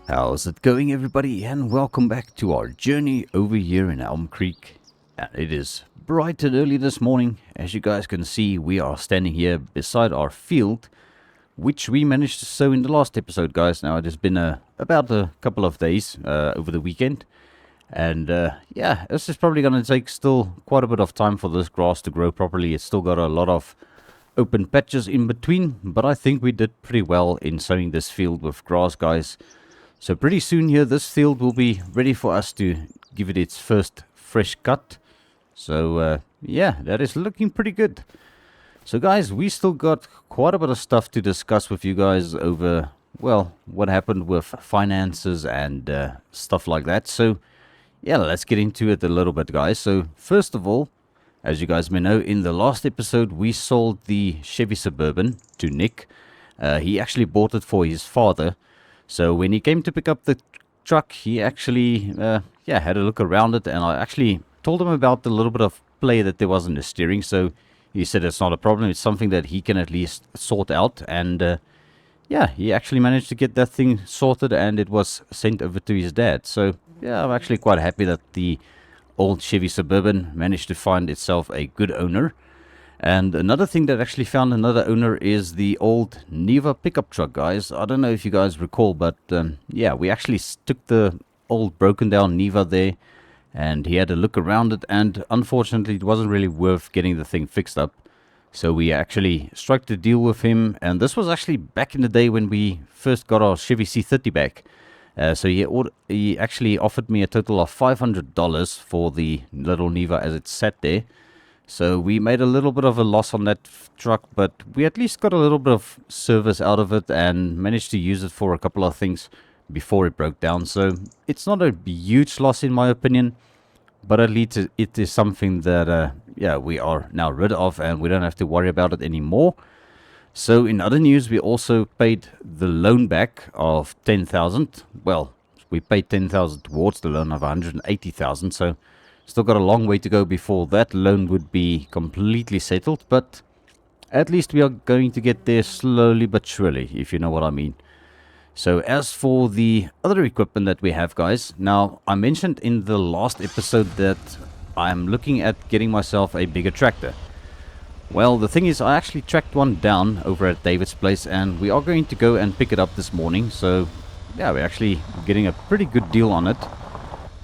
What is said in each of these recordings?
How's it going, everybody, and welcome back to our journey over here in Elm Creek. And it is bright and early this morning. As you guys can see, we are standing here beside our field, which we managed to sow in the last episode, guys. Now, it has been about a couple of days over the weekend. And yeah, this is probably going to take still quite a bit of time for this grass to grow properly. It's still got a lot of open patches in between, but I think we did pretty well in sowing this field with grass, guys. So pretty soon here, this field will be ready for us to give it its first fresh cut. So yeah, that is looking pretty good. So guys, we still got quite a bit of stuff to discuss with you guys over, well, what happened with finances and stuff like that. So yeah, let's get into it a little bit, guys. So first of all, as you guys may know, in the last episode, we sold the Chevy Suburban to Nick. He actually bought it for his father. So when he came to pick up the truck, he actually, yeah, had a look around it, and I actually told him about the little bit of play that there was in the steering. So he said it's not a problem. It's something that he can at least sort out. And yeah, he actually managed to get that thing sorted, and it was sent over to his dad. So yeah, I'm actually quite happy that the old Chevy Suburban managed to find itself a good owner. And another thing that actually found another owner is the old Niva pickup truck, guys. I don't know if you guys recall, but yeah, we actually took the old broken down Niva there, and he had a look around it, and unfortunately it wasn't really worth getting the thing fixed up. So we actually struck the deal with him, and this was actually back in the day when we first got our Chevy C30 back. So he actually offered me a total of $500 for the little Niva as it sat there. So we made a little bit of a loss on that truck, but we at least got a little bit of service out of it and managed to use it for a couple of things before it broke down. So it's not a huge loss in my opinion, but at least it is something that yeah, we are now rid of, and we don't have to worry about it anymore. So in other news, we also paid the loan back of 10,000. Well, we paid 10,000 towards the loan of 180,000. So still got a long way to go before that loan would be completely settled, but at least we are going to get there slowly but surely, if you know what I mean. So as for the other equipment that we have, guys, now I mentioned in the last episode that I'm looking at getting myself a bigger tractor. Well, the thing is, I actually tracked one down over at David's place, and we are going to go and pick it up this morning. So yeah, we're actually getting a pretty good deal on it.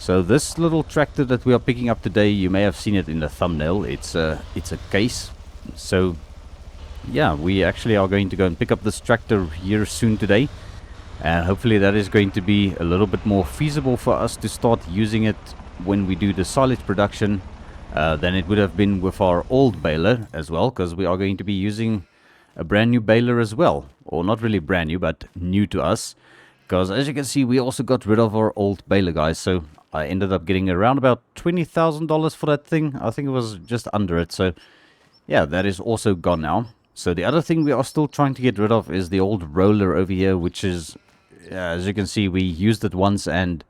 So this little tractor that we are picking up today, you may have seen it in the thumbnail. It's a case. So yeah, we actually are going to go and pick up this tractor here soon today, and hopefully that is going to be a little bit more feasible for us to start using it when we do the silage production than it would have been with our old baler as well, because we are going to be using a brand new baler as well, or not really brand new, but new to us. Because as you can see, we also got rid of our old baler, guys. So I ended up getting around about $20,000 for that thing. I think it was just under it. So yeah, that is also gone now. So the other thing we are still trying to get rid of is the old roller over here, which is, as you can see, we used it once and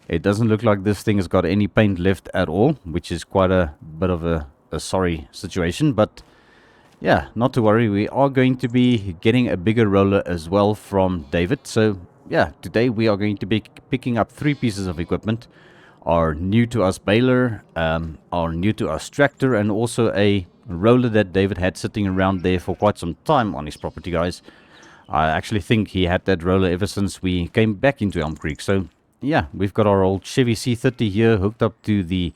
it doesn't look like this thing has got any paint left at all, which is quite a bit of a sorry situation. But yeah, not to worry, we are going to be getting a bigger roller as well from David. So yeah, today we are going to be picking up 3 pieces of equipment. Our new to us baler, our new to us tractor, and also a roller that David had sitting around there for quite some time on his property, guys. I actually think he had that roller ever since we came back into Elm Creek. So yeah, we've got our old Chevy C30 here hooked up to the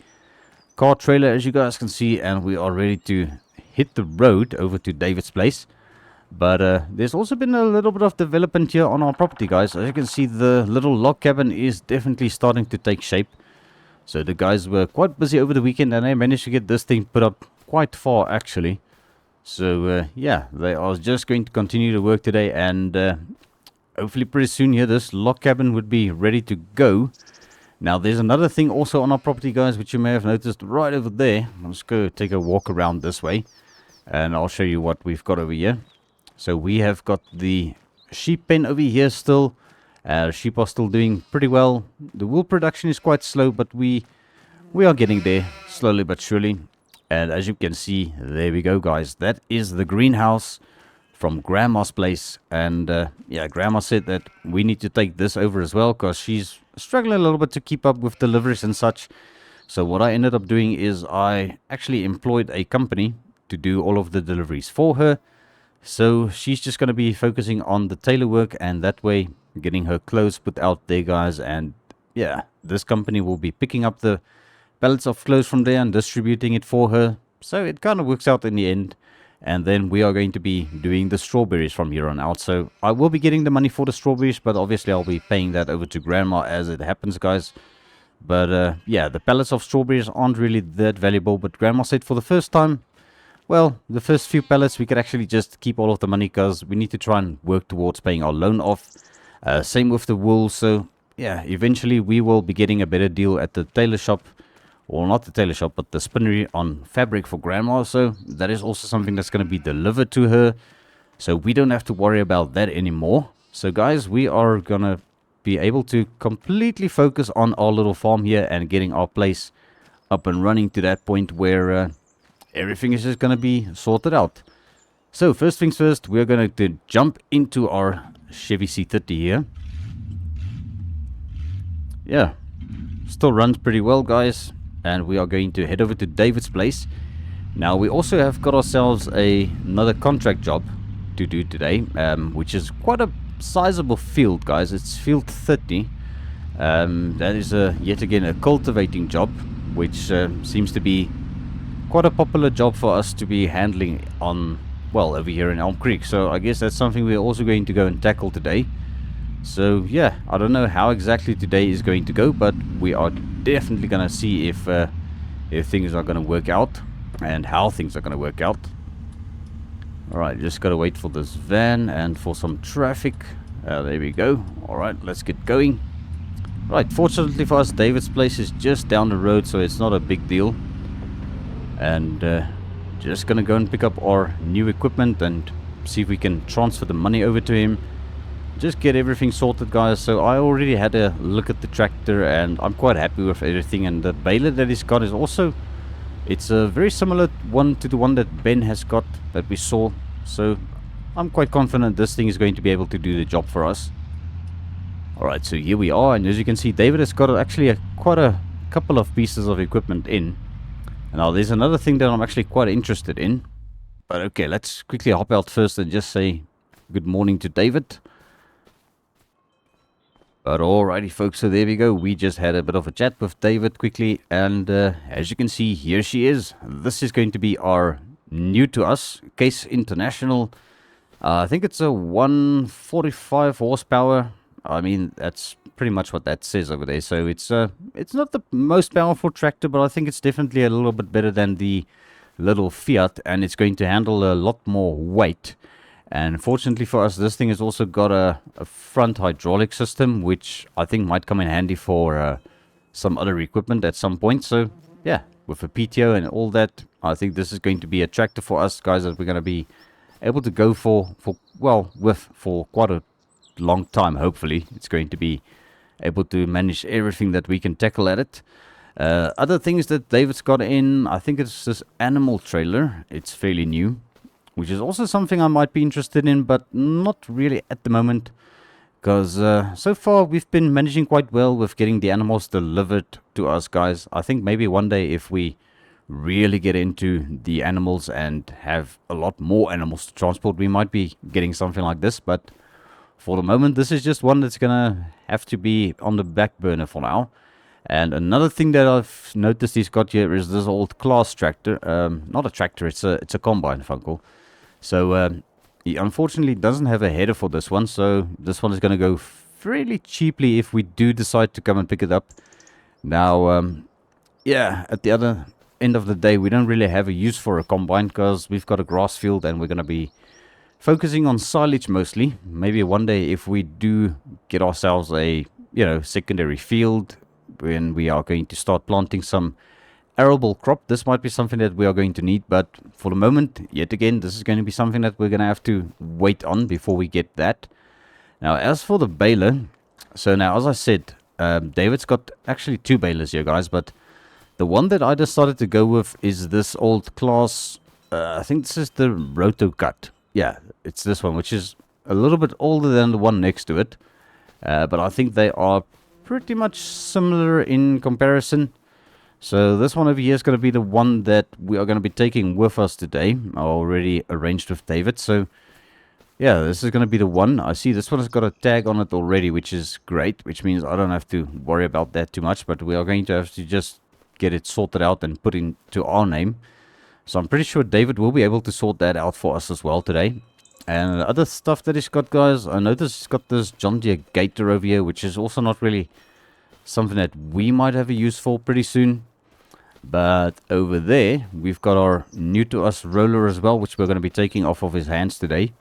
car trailer, as you guys can see, and we are ready to hit the road over to David's place. But there's also been a little bit of development here on our property, guys. As you can see, the little log cabin is definitely starting to take shape. So the guys were quite busy over the weekend, and they managed to get this thing put up quite far, actually. So yeah, they are just going to continue to work today, and hopefully pretty soon here, this log cabin would be ready to go. Now, there's another thing also on our property, guys, which you may have noticed right over there. Let's go take a walk around this way, and I'll show you what we've got over here. So we have got the sheep pen over here still. Sheep are still doing pretty well. The wool production is quite slow, but we are getting there slowly but surely. And as you can see, there we go, guys. That is the greenhouse from Grandma's place. And yeah, Grandma said that we need to take this over as well, because she's struggling a little bit to keep up with deliveries and such. So what I ended up doing is I actually employed a company to do all of the deliveries for her. So she's just going to be focusing on the tailor work, and that way getting her clothes put out there, guys. And yeah, this company will be picking up the pallets of clothes from there and distributing it for her. So it kind of works out in the end. And then we are going to be doing the strawberries from here on out. So I will be getting the money for the strawberries, but obviously I'll be paying that over to Grandma as it happens, guys. But yeah, the pallets of strawberries aren't really that valuable. But Grandma said for the first time, well, the first few pallets we could actually just keep all of the money, because we need to try and work towards paying our loan off. Same with the wool. So yeah, eventually we will be getting a better deal at the tailor shop. Well, not the tailor shop, but the spinnery on fabric for Grandma. So that is also something that's going to be delivered to her. So we don't have to worry about that anymore. So guys, we are going to be able to completely focus on our little farm here and getting our place up and running to that point where everything is just going to be sorted out. So first things first, we're going to jump into our Chevy C30 here. Yeah, still runs pretty well, guys. And we are going to head over to David's place. Now we also have got ourselves another contract job to do today, which is quite a sizable field, guys. It's field 30. That is yet again a cultivating job, which seems to be quite a popular job for us to be handling on, well, over here in Elm Creek. So I guess that's something we're also going to go and tackle today. So yeah, I don't know how exactly today is going to go, but we are definitely going to see if things are going to work out and how things are going to work out. Alright, just got to wait for this van and for some traffic. There we go. Alright, let's get going. Right, fortunately for us, David's place is just down the road, so it's not a big deal. And just going to go and pick up our new equipment and see if we can transfer the money over to him. Just get everything sorted, guys. So I already had a look at the tractor and I'm quite happy with everything. And the baler that he's got is also, it's a very similar one to the one that Ben has got that we saw. So I'm quite confident this thing is going to be able to do the job for us. Alright, so here we are, and as you can see, David has got actually quite a couple of pieces of equipment in. And now there's another thing that I'm actually quite interested in. But okay, let's quickly hop out first and just say good morning to David. But alrighty folks, so there we go. We just had a bit of a chat with David quickly, and as you can see, here she is. This is going to be our new to us Case International. I think it's a 145 horsepower. I mean, that's pretty much what that says over there. So it's not the most powerful tractor, but I think it's definitely a little bit better than the little Fiat, and it's going to handle a lot more weight. And fortunately for us, this thing has also got a front hydraulic system, which I think might come in handy for some other equipment at some point. So yeah, with a PTO and all that, I think this is going to be a tractor for us, guys, that we're going to be able to go for quite a long time. Hopefully it's going to be able to manage everything that we can tackle at it. Other things that David's got in, I think it's this animal trailer. It's fairly new, which is also something I might be interested in, but not really at the moment, because so far we've been managing quite well with getting the animals delivered to us, guys. I think maybe one day, if we really get into the animals and have a lot more animals to transport, we might be getting something like this. But for the moment, this is just one that's gonna have to be on the back burner for now. And another thing that I've noticed he's got here is this old Claas tractor. Not a tractor, it's a combine, Funcle. So he unfortunately doesn't have a header for this one, so this one is going to go fairly cheaply if we do decide to come and pick it up. Now, yeah, at the other end of the day, we don't really have a use for a combine, because we've got a grass field and we're going to be focusing on silage mostly. Maybe one day, if we do get ourselves a secondary field, when we are going to start planting some arable crop, this might be something that we are going to need. But for the moment, yet again, this is going to be something that we're going to have to wait on before we get that. Now, as for the baler, so now, as I said, David's got actually two balers here, guys, but the one that I decided to go with is this old Claas. I think this is the Roto Cut. yeah, it's this one, which is a little bit older than the one next to it. But I think they are pretty much similar in comparison. So this one over here is going to be the one that we are going to be taking with us today. I already arranged with David. So yeah, this is going to be the one. I see this one has got a tag on it already, which is great, which means I don't have to worry about that too much. But we are going to have to just get it sorted out and put into our name. So I'm pretty sure David will be able to sort that out for us as well today. And other stuff that he's got, guys, I noticed he's got this John Deere Gator over here, which is also not really something that we might have a use for pretty soon. But over there, we've got our new to us roller as well, which we're going to be taking off of his hands today.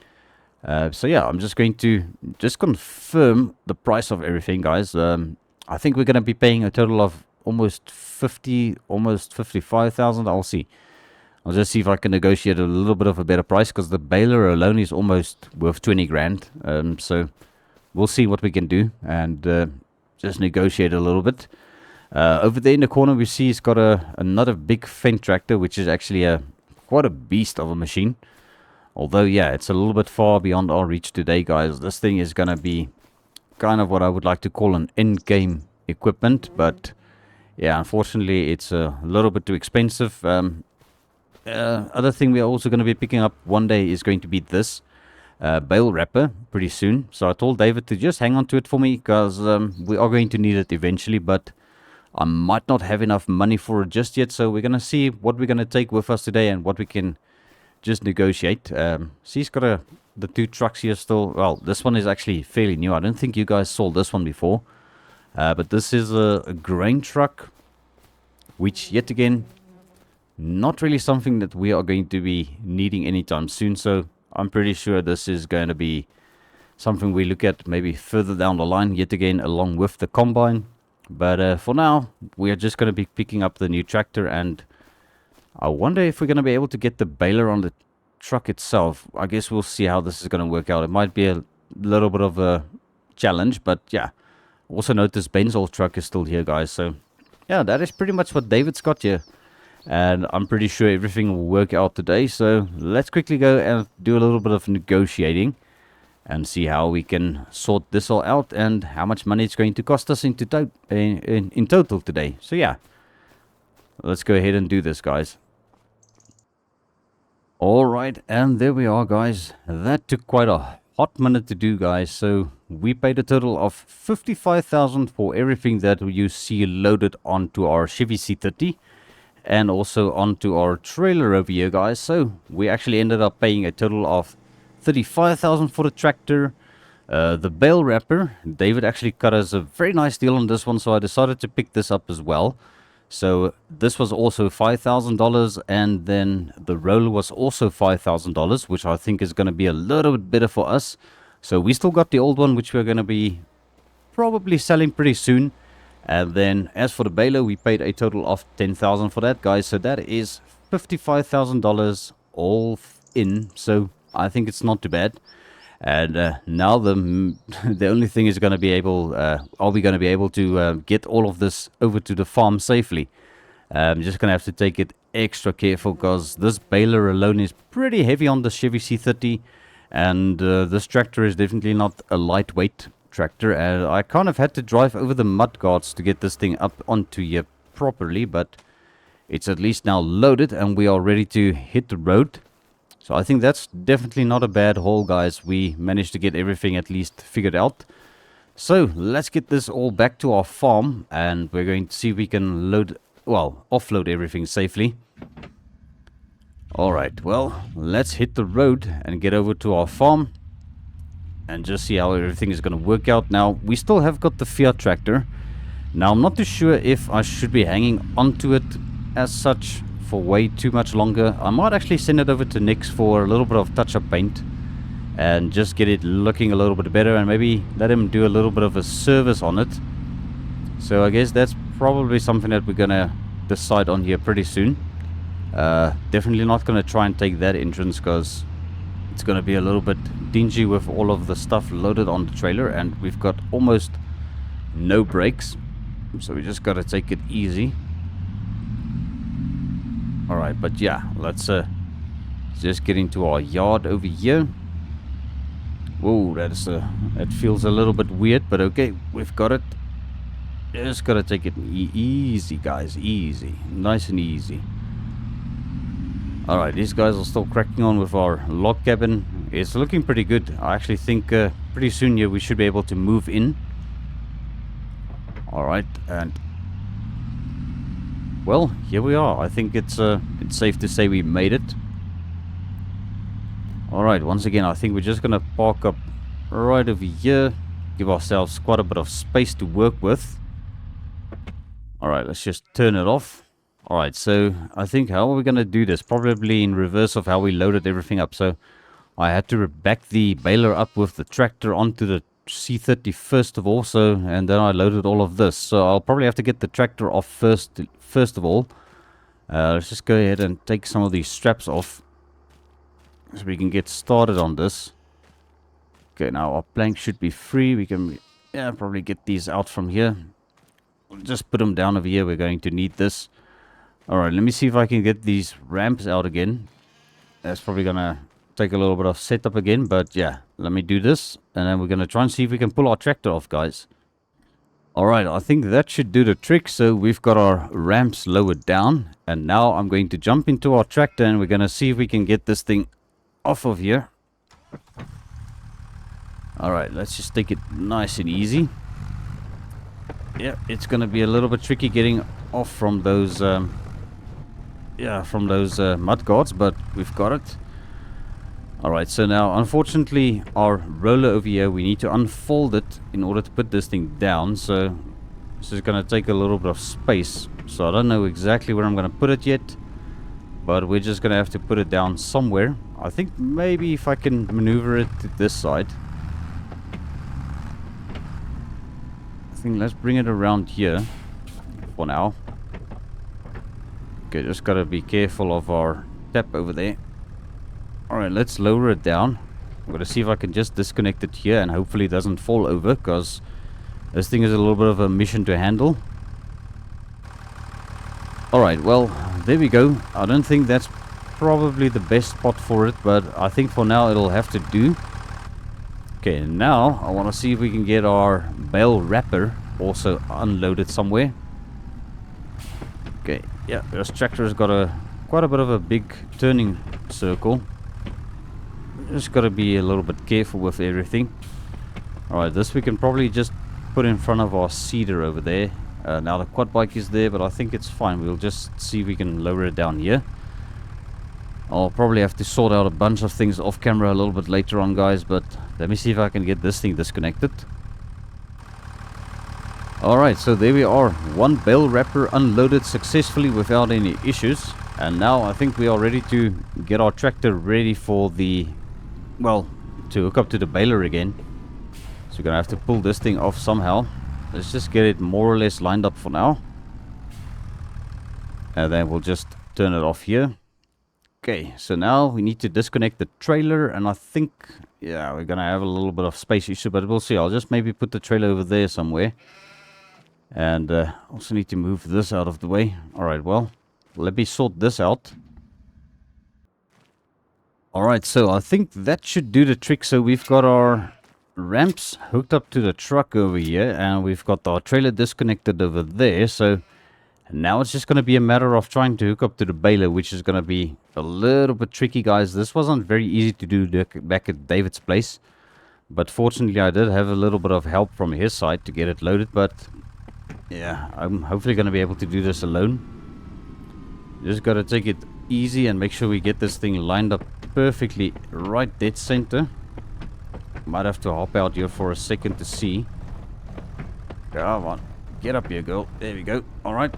So yeah, I'm just going to confirm the price of everything, guys. I think we're going to be paying a total of almost 55,000. I'll see. I'll just see if I can negotiate a little bit of a better price, because the baler alone is almost worth 20 grand. So we'll see what we can do and just negotiate a little bit. Over there in the corner, we see he's got another big Fendt tractor, which is actually quite a beast of a machine. Although, yeah, it's a little bit far beyond our reach today, guys. This thing is going to be kind of what I would like to call an in-game equipment. But, yeah, unfortunately, it's a little bit too expensive. Other thing we are also going to be picking up one day is going to be this bale wrapper pretty soon. So I told David to just hang on to it for me, because we are going to need it eventually. But I might not have enough money for it just yet. So we're going to see what we're going to take with us today and what we can just negotiate. See, he's got the two trucks here still. Well, this one is actually fairly new. I don't think you guys saw this one before. But this is a grain truck, which yet again, not really something that we are going to be needing anytime soon. So I'm pretty sure this is going to be something we look at maybe further down the line, yet again, along with the combine. But for now, we are just going to be picking up the new tractor, and I wonder if we're going to be able to get the baler on the truck itself. I guess we'll see how this is going to work out. It might be a little bit of a challenge, but yeah. Also notice Ben's old truck is still here, guys. So yeah, that is pretty much what David's got here. And I'm pretty sure everything will work out today. So let's quickly go and do a little bit of negotiating and see how we can sort this all out and how much money it's going to cost us in total today. So yeah, let's go ahead and do this, guys. Alright, and there we are, guys. That took quite a hot minute to do, guys. So we paid a total of 55,000 for everything that you see loaded onto our Chevy C30 and also onto our trailer over here, guys. So we actually ended up paying a total of 35,000 for the tractor. The bale wrapper, David actually cut us a very nice deal on this one, so I decided to pick this up as well. So this was also $5,000, and then the roller was also $5,000, which I think is going to be a little bit better for us. So we still got the old one, which we're going to be probably selling pretty soon. And then as for the baler, we paid a total of $10,000 for that, guys. So that is $55,000 all in. So I think it's not too bad. And now the only thing is going to be able, are we going to be able to get all of this over to the farm safely? I'm just going to have to take it extra careful, because this baler alone is pretty heavy on the Chevy C30. And this tractor is definitely not a lightweight tractor. And I kind of had to drive over the mud guards to get this thing up onto here properly. But it's at least now loaded and we are ready to hit the road. So I think that's definitely not a bad haul, guys. We managed to get everything at least figured out. So let's get this all back to our farm, and we're going to see if we can offload everything safely. Alright, well, let's hit the road and get over to our farm and just see how everything is going to work out. Now, we still have got the Fiat tractor. Now, I'm not too sure if I should be hanging onto it as such for way too much longer. I might actually send it over to Nick's for a little bit of touch-up paint and just get it looking a little bit better, and maybe let him do a little bit of a service on it. So I guess that's probably something that we're gonna decide on here pretty soon. Definitely not gonna try and take that entrance, because it's gonna be a little bit dingy with all of the stuff loaded on the trailer, and we've got almost no brakes, so we just gotta take it easy. Alright, but yeah, let's Just getting to our yard over here. Whoa, that feels a little bit weird, but okay, we've got it. Just gotta take it easy, guys, easy, nice and easy. Alright, these guys are still cracking on with our log cabin. It's looking pretty good. I actually think pretty soon here we should be able to move in. Alright, and well, here we are. I think it's safe to say we made it. Alright, once again, I think we're just gonna park up right over here. Give ourselves quite a bit of space to work with. Alright, let's just turn it off. Alright, so I think how are we gonna do this? Probably in reverse of how we loaded everything up. So I had to back the baler up with the tractor onto the C30 first of all, and then I loaded all of this. So I'll probably have to get the tractor off first of all. Let's just go ahead and take some of these straps off so we can get started on this. Okay, now our plank should be free. We can probably get these out from here. We'll just put them down over here. We're going to need this. Alright, let me see if I can get these ramps out again. That's probably gonna take a little bit of setup again, but yeah, let me do this, and then we're gonna try and see if we can pull our tractor off, guys. Alright, I think that should do the trick. So we've got our ramps lowered down, and now I'm going to jump into our tractor and we're gonna see if we can get this thing off of here. Alright, let's just take it nice and easy. Yeah, it's gonna be a little bit tricky getting off from those mud guards, but we've got it. Alright, so now unfortunately our roller over here, we need to unfold it in order to put this thing down. So this is going to take a little bit of space. So I don't know exactly where I'm going to put it yet, but we're just going to have to put it down somewhere. I think maybe if I can maneuver it to this side. I think let's bring it around here for now. Okay, just got to be careful of our tap over there. Alright, let's lower it down. I'm going to see if I can just disconnect it here and hopefully it doesn't fall over, because this thing is a little bit of a mission to handle. Alright, well, there we go. I don't think that's probably the best spot for it, but I think for now it'll have to do. Okay, now I want to see if we can get our bale wrapper also unloaded somewhere. Okay, yeah, this tractor has got quite a bit of a big turning circle. Just got to be a little bit careful with everything. Alright, this we can probably just put in front of our cedar over there. Now the quad bike is there, but I think it's fine. We'll just see if we can lower it down here. I'll probably have to sort out a bunch of things off camera a little bit later on, guys, but let me see if I can get this thing disconnected. Alright, so there we are. One bale wrapper unloaded successfully without any issues. And now I think we are ready to get our tractor ready for the, well, to hook up to the baler again. So we're gonna have to pull this thing off somehow. Let's just get it more or less lined up for now. And then we'll just turn it off here. Okay, so now we need to disconnect the trailer, and I think, yeah, we're gonna have a little bit of space issue, but we'll see. I'll just maybe put the trailer over there somewhere. And also need to move this out of the way. Alright, well, let me sort this out. Alright, so I think that should do the trick. So we've got our ramps hooked up to the truck over here, and we've got our trailer disconnected over there. So now it's just going to be a matter of trying to hook up to the baler, which is going to be a little bit tricky, guys. This wasn't very easy to do back at David's place, but fortunately I did have a little bit of help from his side to get it loaded. But yeah, I'm hopefully going to be able to do this alone. Just got to take it easy and make sure we get this thing lined up perfectly right dead center. Might have to hop out here for a second to see. Come on, get up here, girl. There we go. Alright,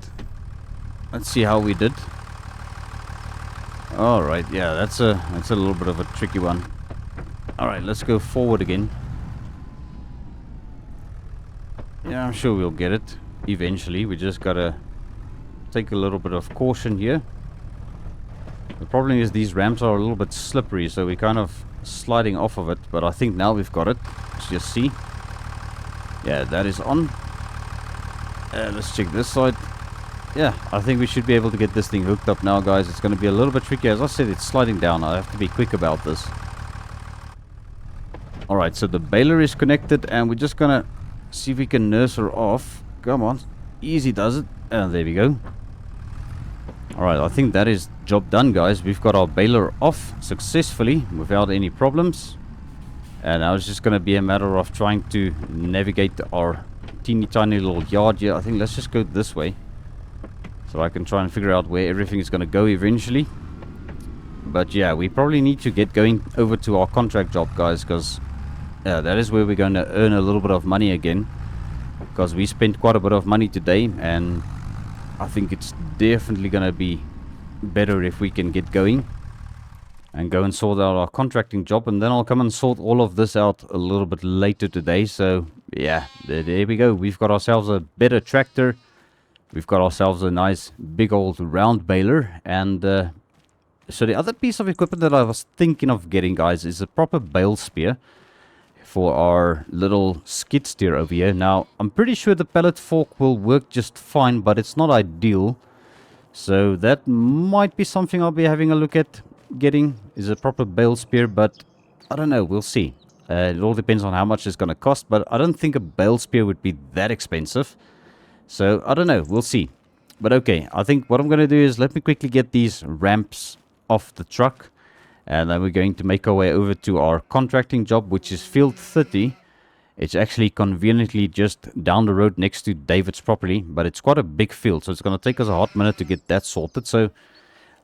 let's see how we did. Alright, yeah, that's a little bit of a tricky one. Alright, let's go forward again. Yeah, I'm sure we'll get it eventually. We just gotta take a little bit of caution here. The problem is these ramps are a little bit slippery, so we're kind of sliding off of it, but I think now we've got it. Let's just see. Yeah, that is on. Let's check this side. yeah, I think we should be able to get this thing hooked up now, guys. It's going to be a little bit tricky. As I said, it's sliding down. I have to be quick about this. Alright, so the baler is connected, and we're just going to see if we can nurse her off. Come on. Easy does it. And there we go. Alright, I think that is job done, guys. We've got our baler off successfully without any problems. And now it's just going to be a matter of trying to navigate our teeny tiny little yard here. I think let's just go this way, so I can try and figure out where everything is going to go eventually. But yeah, we probably need to get going over to our contract job, guys, because that is where we're going to earn a little bit of money again. Because we spent quite a bit of money today, and I think it's definitely going to be better if we can get going and go and sort out our contracting job. And then I'll come and sort all of this out a little bit later today. So yeah, there we go. We've got ourselves a better tractor. We've got ourselves a nice big old round baler. And so the other piece of equipment that I was thinking of getting, guys, is a proper bale spear for our little skid steer over here. Now, I'm pretty sure the pallet fork will work just fine, but it's not ideal. So that might be something I'll be having a look at getting, is a proper bale spear, but I don't know, we'll see. It all depends on how much it's going to cost, but I don't think a bale spear would be that expensive. So, I don't know, we'll see. But okay, I think what I'm going to do is let me quickly get these ramps off the truck. And then we're going to make our way over to our contracting job, which is field 30. It's actually conveniently just down the road next to David's property, but it's quite a big field, so it's going to take us a hot minute to get that sorted. So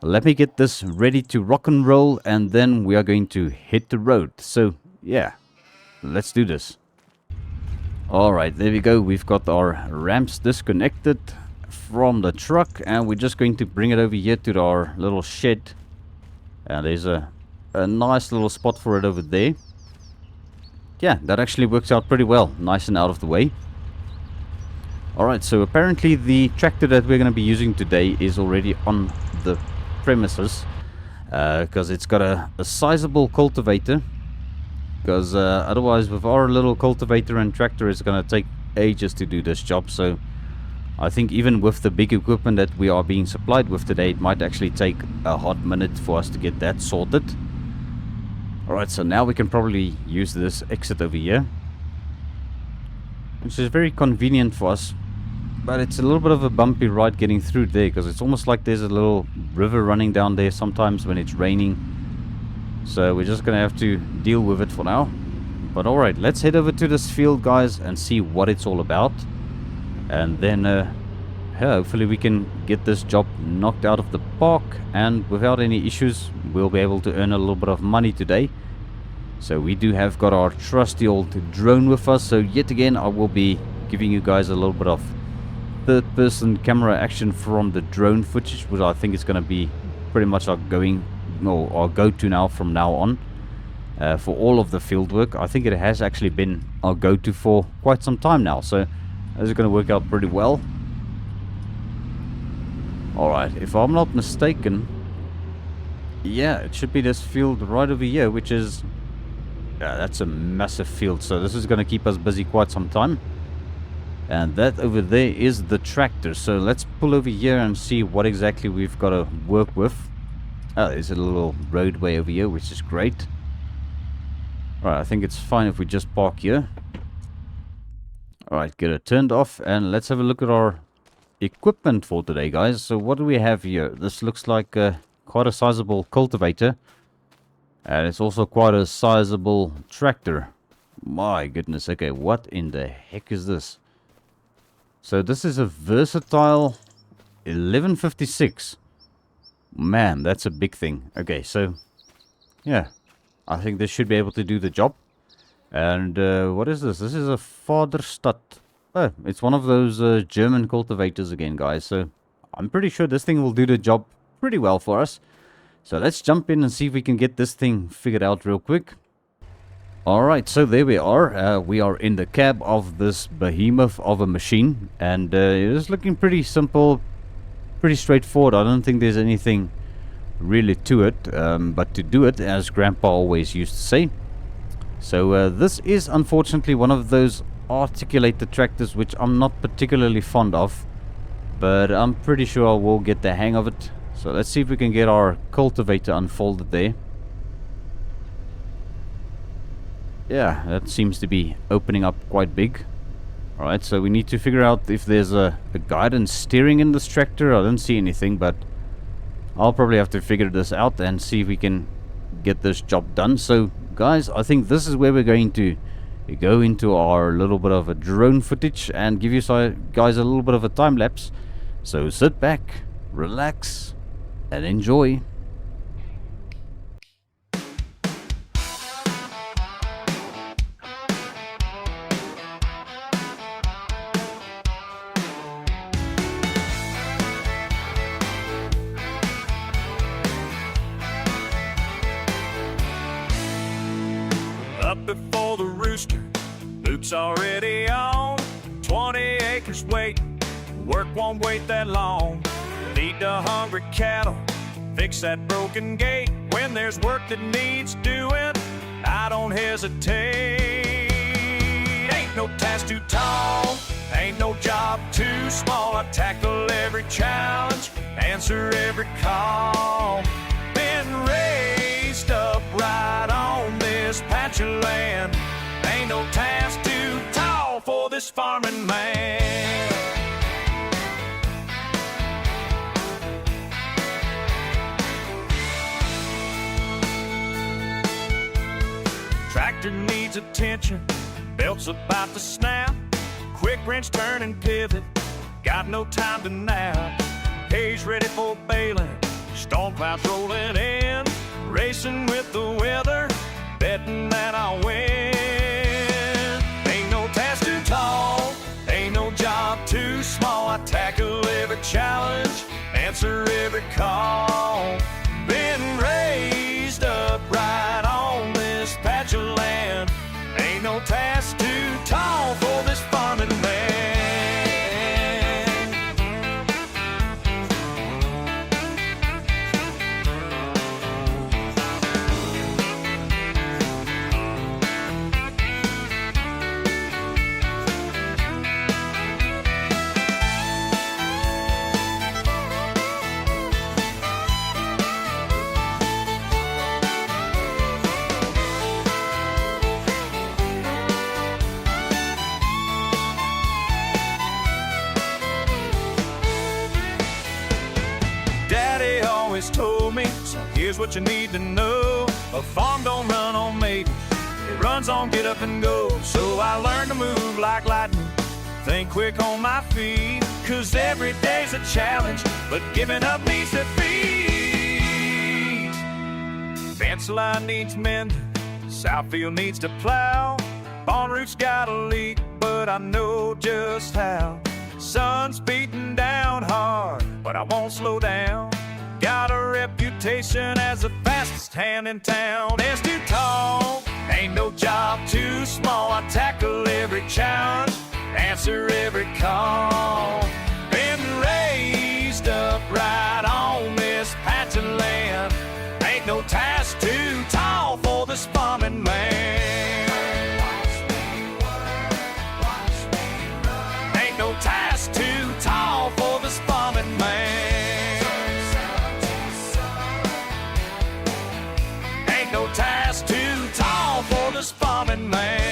let me get this ready to rock and roll, and then we are going to hit the road. So yeah, let's do this. Alright, there we go. We've got our ramps disconnected from the truck, and we're just going to bring it over here to our little shed. And there's a nice little spot for it over there. Yeah, that actually works out pretty well. Nice and out of the way. Alright, so apparently the tractor that we're going to be using today is already on the premises. Because it's got a sizable cultivator. Because otherwise with our little cultivator and tractor it's going to take ages to do this job. So I think even with the big equipment that we are being supplied with today, it might actually take a hot minute for us to get that sorted. Alright, so now we can probably use this exit over here, which is very convenient for us. But it's a little bit of a bumpy ride getting through there, because it's almost like there's a little river running down there sometimes when it's raining. So we're just going to have to deal with it for now. But alright, let's head over to this field, guys, and see what it's all about. And then hopefully we can get this job knocked out of the park, and without any issues we'll be able to earn a little bit of money today. So we do have got our trusty old drone with us. So yet again I will be giving you guys a little bit of third person camera action from the drone footage, which I think is going to be pretty much our go-to now from now on. For all of the field work. I think it has actually been our go-to for quite some time now. So this is going to work out pretty well. Alright, if I'm not mistaken, yeah, it should be this field right over here, which is, yeah, that's a massive field. So this is going to keep us busy quite some time. And that over there is the tractor. So let's pull over here and see what exactly we've got to work with. Oh, there's a little roadway over here, which is great. Alright, I think it's fine if we just park here. Alright, get it turned off, and let's have a look at our equipment for today, guys. So what do we have here? This looks like quite a sizable cultivator, and it's also quite a sizable tractor. My goodness. Okay, what in the heck is this? So this is a versatile 1156. Man, that's a big thing. Okay, so yeah, I think this should be able to do the job. And what is this? This is a Vaderstad. Oh, it's one of those German cultivators again, guys. So I'm pretty sure this thing will do the job pretty well for us. So let's jump in and see if we can get this thing figured out real quick. Alright, so there we are. We are in the cab of this behemoth of a machine. And it is looking pretty simple, pretty straightforward. I don't think there's anything really to it. But to do it, as Grandpa always used to say. So this is unfortunately one of those articulated tractors which I'm not particularly fond of. but I'm pretty sure I will get the hang of it. So let's see if we can get our cultivator unfolded there. Yeah, that seems to be opening up quite big. Alright, so we need to figure out if there's a guidance steering in this tractor. I don't see anything, but I'll probably have to figure this out and see if we can get this job done. So guys, I think this is where we're going to go into our little bit of a drone footage and give you guys a little bit of a time lapse. So sit back, relax, and enjoy. Up before the rooster, boots already on. 20 acres waiting, work won't wait that long. Feed the hungry cattle, fix that broken gate. When there's work that needs doing, I don't hesitate. Ain't no task too tall, ain't no job too small. I tackle every challenge, answer every call. Been raised up right on this patch of land. Ain't no task too tall for this farming man. Tractor needs attention, belt's about to snap. Quick wrench turn and pivot, got no time to nap. Hay's ready for baling, storm clouds rolling in. Racing with the weather, betting that I'll win. Ain't no task too tall, ain't no job too small. I tackle every challenge, answer every call. Been raised up right on this patch of land. Ain't no task too tall for this farming man. Daddy always told me, so here's what you need to know. A farm don't run on maybe, it runs on get up and go. So I learned to move like lightning, think quick on my feet. Cause every day's a challenge, but giving up means defeat. Fence line needs mending, Southfield needs to plow. Barn roof's got a leak, but I know just how. Sun's beating down hard, but I won't slow down. Got a reputation as the fastest hand in town. It's too tall, ain't no job too small. I tackle every challenge, answer every call. Been raised up right on this patch of land. Ain't no task too tall for this farming man. Ain't no task too tall for this farming man. Ain't no task too tall for this farming man.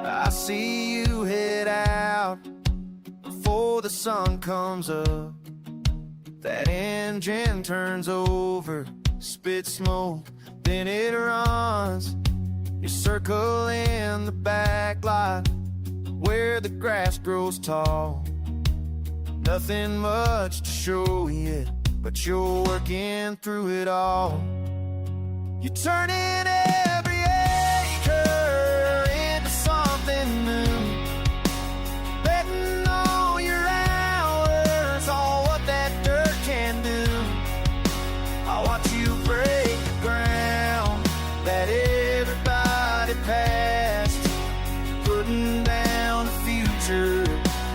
I see you head out before the sun comes up. That engine turns over, spits smoke, then it runs. You circle in the back lot where the grass grows tall. Nothing much to show yet, but you're working through it all. You're turning every acre into something new, betting all your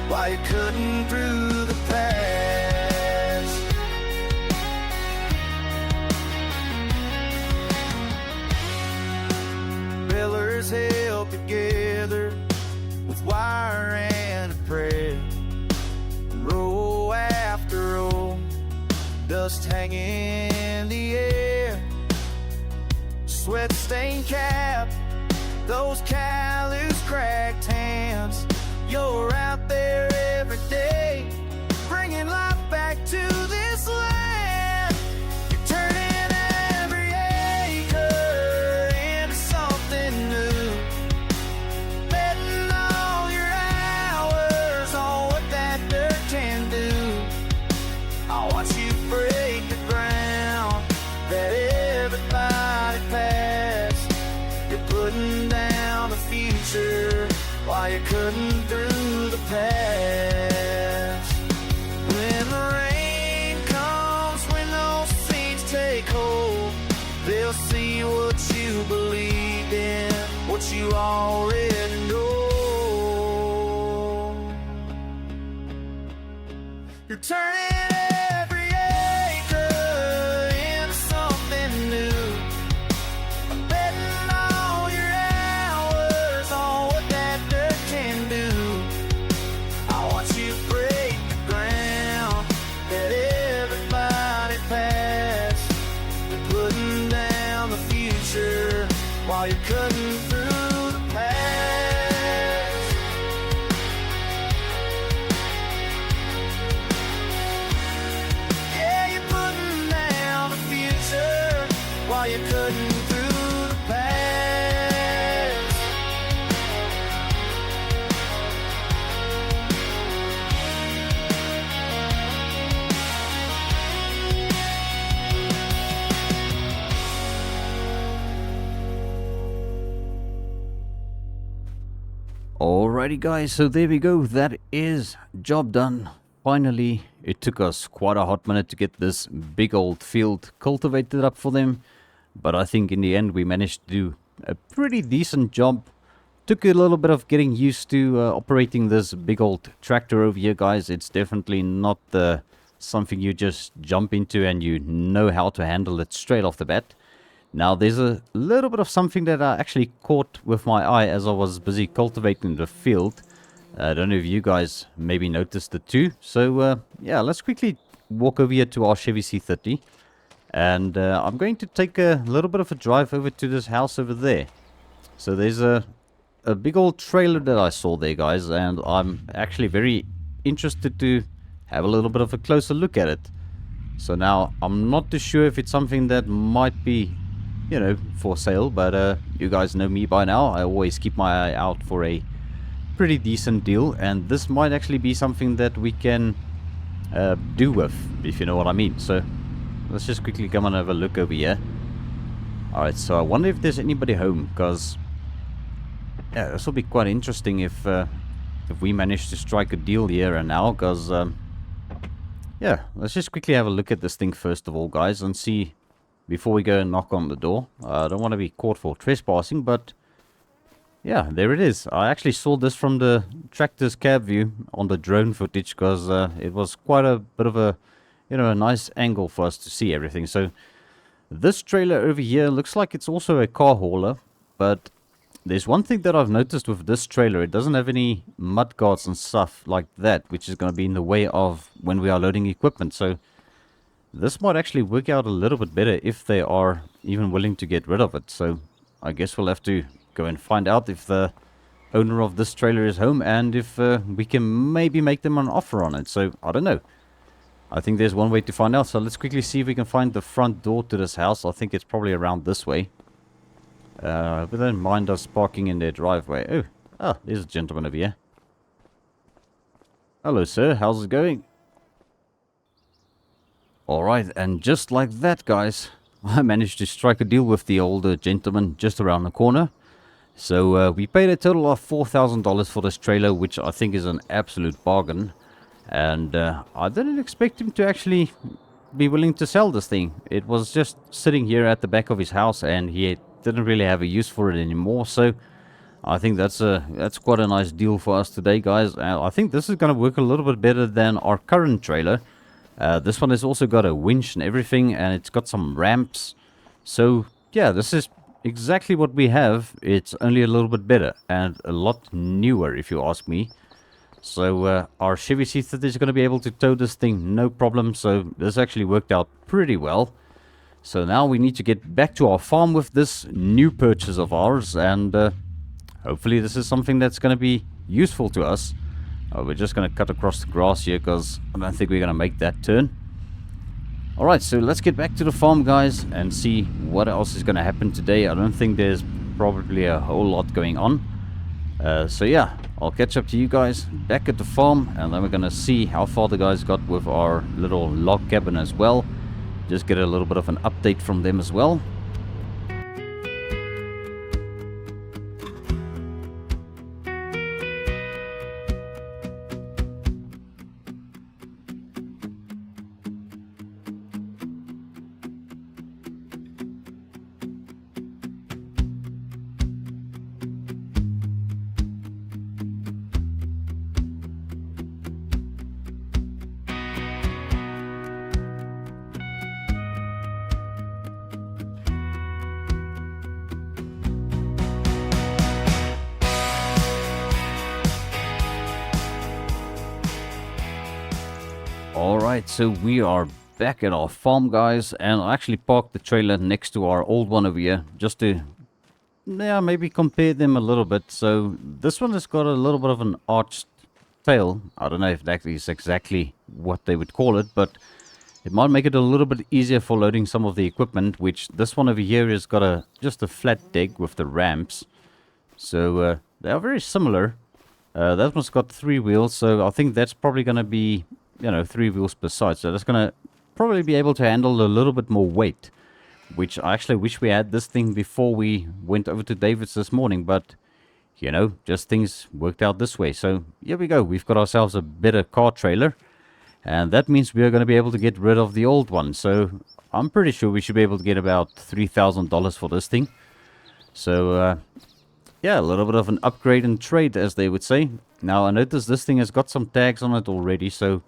why you couldn't through the past. Pillars held together with wire and a prayer, row after row, dust hanging in the air, sweat-stained cap, those callous, cracked hands. You're out there every day, bringing life back to this land. You're turning every acre into something new, betting all your hours on what that dirt can do. I watch you break the ground that everybody passed. You're putting down the future while you couldn't through the past. When the rain comes, when those seeds take hold, they'll see what you believed in, what you already know. You're turning every acre into something new, betting all your hours on what that dirt can do. I watch you break the ground that everybody passed. You're putting down the future while you're cutting through the past. Yeah, you're putting down the future while you're cutting through the past. Alrighty guys, so there we go, that is job done. Finally, it took us quite a hot minute to get this big old field cultivated up for them, but I think in the end we managed to do a pretty decent job. Took a little bit of getting used to operating this big old tractor over here, guys. It's definitely not something you just jump into and you know how to handle it straight off the bat. Now, there's a little bit of something that I actually caught with my eye as I was busy cultivating the field. I don't know if you guys maybe noticed it too. So, yeah, let's quickly walk over here to our Chevy C30. And I'm going to take a little bit of a drive over to this house over there. So there's a big old trailer that I saw there, guys. And I'm actually very interested to have a little bit of a closer look at it. So now, I'm not too sure if it's something that might be, you know, for sale, but you guys know me by now. I always keep my eye out for a pretty decent deal, and this might actually be something that we can do with, if you know what I mean. So let's just quickly come and have a look over here. Alright, so I wonder if there's anybody home, because yeah, this will be quite interesting if we manage to strike a deal here and now, because yeah, let's just quickly have a look at this thing first of all, guys, and see before we go and knock on the door. I don't want to be caught for trespassing, but yeah, there it is. I actually saw this from the tractor's cab view on the drone footage, because it was quite a bit of a, you know, a nice angle for us to see everything. So this trailer over here looks like it's also a car hauler, but there's one thing that I've noticed with this trailer. It doesn't have any mud guards and stuff like that, which is going to be in the way of when we are loading equipment. So this might actually work out a little bit better if they are even willing to get rid of it. So I guess we'll have to go and find out if the owner of this trailer is home, and if we can maybe make them an offer on it. So I don't know. I think there's one way to find out. So let's quickly see if we can find the front door to this house. I think it's probably around this way. But don't mind us parking in their driveway. Oh, there's a gentleman over here. Hello, sir. How's it going? Alright, and just like that, guys, I managed to strike a deal with the older gentleman just around the corner. So we paid a total of $4,000 for this trailer, which I think is an absolute bargain. And I didn't expect him to actually be willing to sell this thing. It was just sitting here at the back of his house, and he didn't really have a use for it anymore. So I think that's quite a nice deal for us today, guys. I think this is going to work a little bit better than our current trailer. This one has also got a winch and everything, and it's got some ramps. So yeah, this is exactly what we have. It's only a little bit better and a lot newer, if you ask me. So our Chevy C30 is going to be able to tow this thing no problem. So this actually worked out pretty well. So now we need to get back to our farm with this new purchase of ours, and hopefully this is something that's going to be useful to us. We're just going to cut across the grass here because I don't think we're going to make that turn. Alright, so let's get back to the farm, guys, and see what else is going to happen today. I don't think there's probably a whole lot going on. So yeah, I'll catch up to you guys back at the farm, and then we're going to see how far the guys got with our little log cabin as well. Just get a little bit of an update from them as well. Alright, so we are back at our farm, guys, and I actually parked the trailer next to our old one over here just to, yeah, maybe compare them a little bit. So this one has got a little bit of an arched tail. I don't know if that is exactly what they would call it, but it might make it a little bit easier for loading some of the equipment, which this one over here has got just a flat deck with the ramps. So they are very similar. That one's got 3 wheels, so I think that's probably going to be, you know, 3 wheels per side, so that's going to probably be able to handle a little bit more weight, which I actually wish we had this thing before we went over to David's this morning, but you know, just things worked out this way. So here we go, we've got ourselves a better car trailer, and that means we are going to be able to get rid of the old one. So I'm pretty sure we should be able to get about $3,000 for this thing. So yeah, a little bit of an upgrade and trade, as they would say. Now I notice this thing has got some tags on it already, so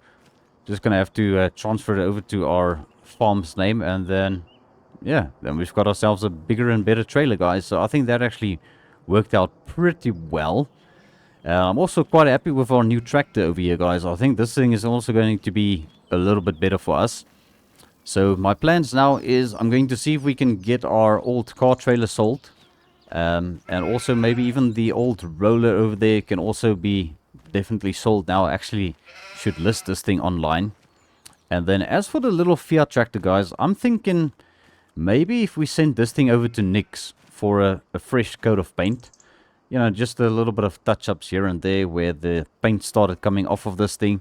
just gonna have to transfer it over to our farm's name, and then yeah, then we've got ourselves a bigger and better trailer, guys. So I think that actually worked out pretty well. I'm also quite happy with our new tractor over here, guys. I think this thing is also going to be a little bit better for us. So my plans now is I'm going to see if we can get our old car trailer sold, and also maybe even the old roller over there can also be definitely sold now. I actually should list this thing online. And then as for the little Fiat tractor, guys, I'm thinking maybe if we send this thing over to Nick's for a fresh coat of paint, you know, just a little bit of touch-ups here and there where the paint started coming off of this thing,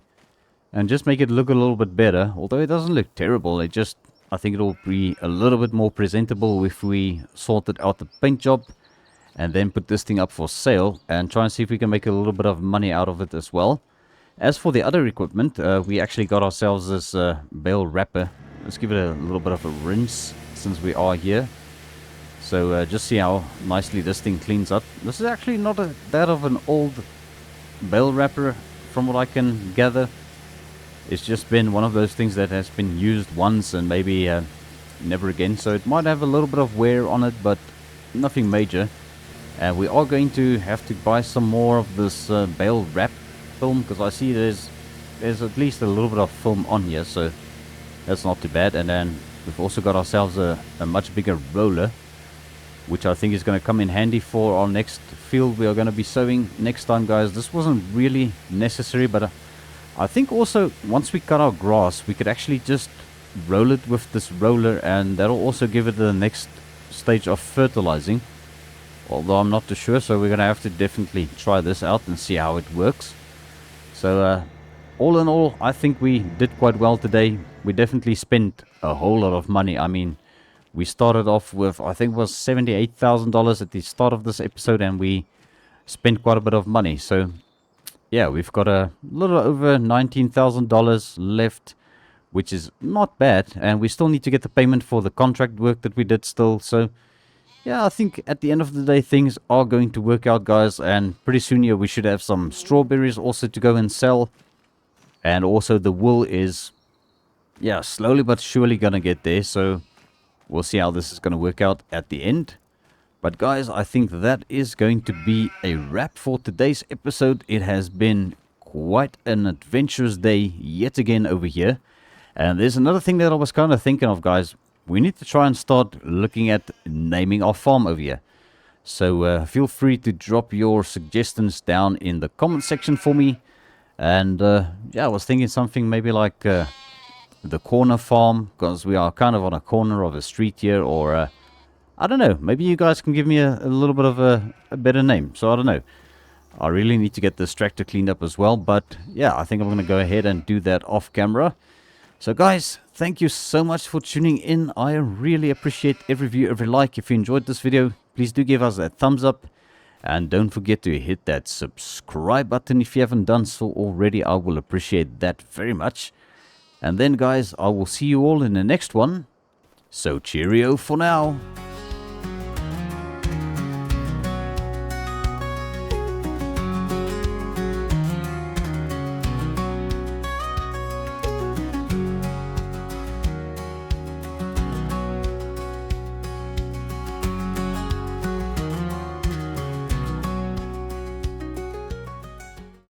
and just make it look a little bit better. Although it doesn't look terrible, I think it'll be a little bit more presentable if we sorted out the paint job and then put this thing up for sale and try and see if we can make a little bit of money out of it as well. As for the other equipment, we actually got ourselves this bale wrapper. Let's give it a little bit of a rinse since we are here. So just see how nicely this thing cleans up. This is actually not that of an old bale wrapper from what I can gather. It's just been one of those things that has been used once and maybe never again. So it might have a little bit of wear on it, but nothing major. And we are going to have to buy some more of this bale wrap film, because I see there's at least a little bit of film on here, so that's not too bad. And then we've also got ourselves a much bigger roller, which I think is going to come in handy for our next field we are going to be sowing next time, guys. This wasn't really necessary, but I think also once we cut our grass, we could actually just roll it with this roller, and that'll also give it the next stage of fertilizing. Although I'm not too sure, so we're going to have to definitely try this out and see how it works. So all in all, I think we did quite well today. We definitely spent a whole lot of money. I mean, we started off with, I think it was $78,000 at the start of this episode, and we spent quite a bit of money. So yeah, we've got a little over $19,000 left, which is not bad. And we still need to get the payment for the contract work that we did still. So yeah, I think at the end of the day things are going to work out, guys, and pretty soon here we should have some strawberries also to go and sell. And also the wool is, yeah, slowly but surely gonna get there, so we'll see how this is gonna work out at the end. But guys, I think that is going to be a wrap for today's episode. It has been quite an adventurous day yet again over here. And there's another thing that I was kind of thinking of, guys. We need to try and start looking at naming our farm over here. So feel free to drop your suggestions down in the comment section for me. And yeah, I was thinking something maybe like the corner farm, because we are kind of on a corner of a street here, or I don't know, maybe you guys can give me a little bit of a better name. So I don't know, I really need to get this tractor cleaned up as well, but yeah, I think I'm going to go ahead and do that off camera. So guys, thank you so much for tuning in. I really appreciate every view, every like. If you enjoyed this video, please do give us that thumbs up. And don't forget to hit that subscribe button if you haven't done so already. I will appreciate that very much. And then guys, I will see you all in the next one. So cheerio for now.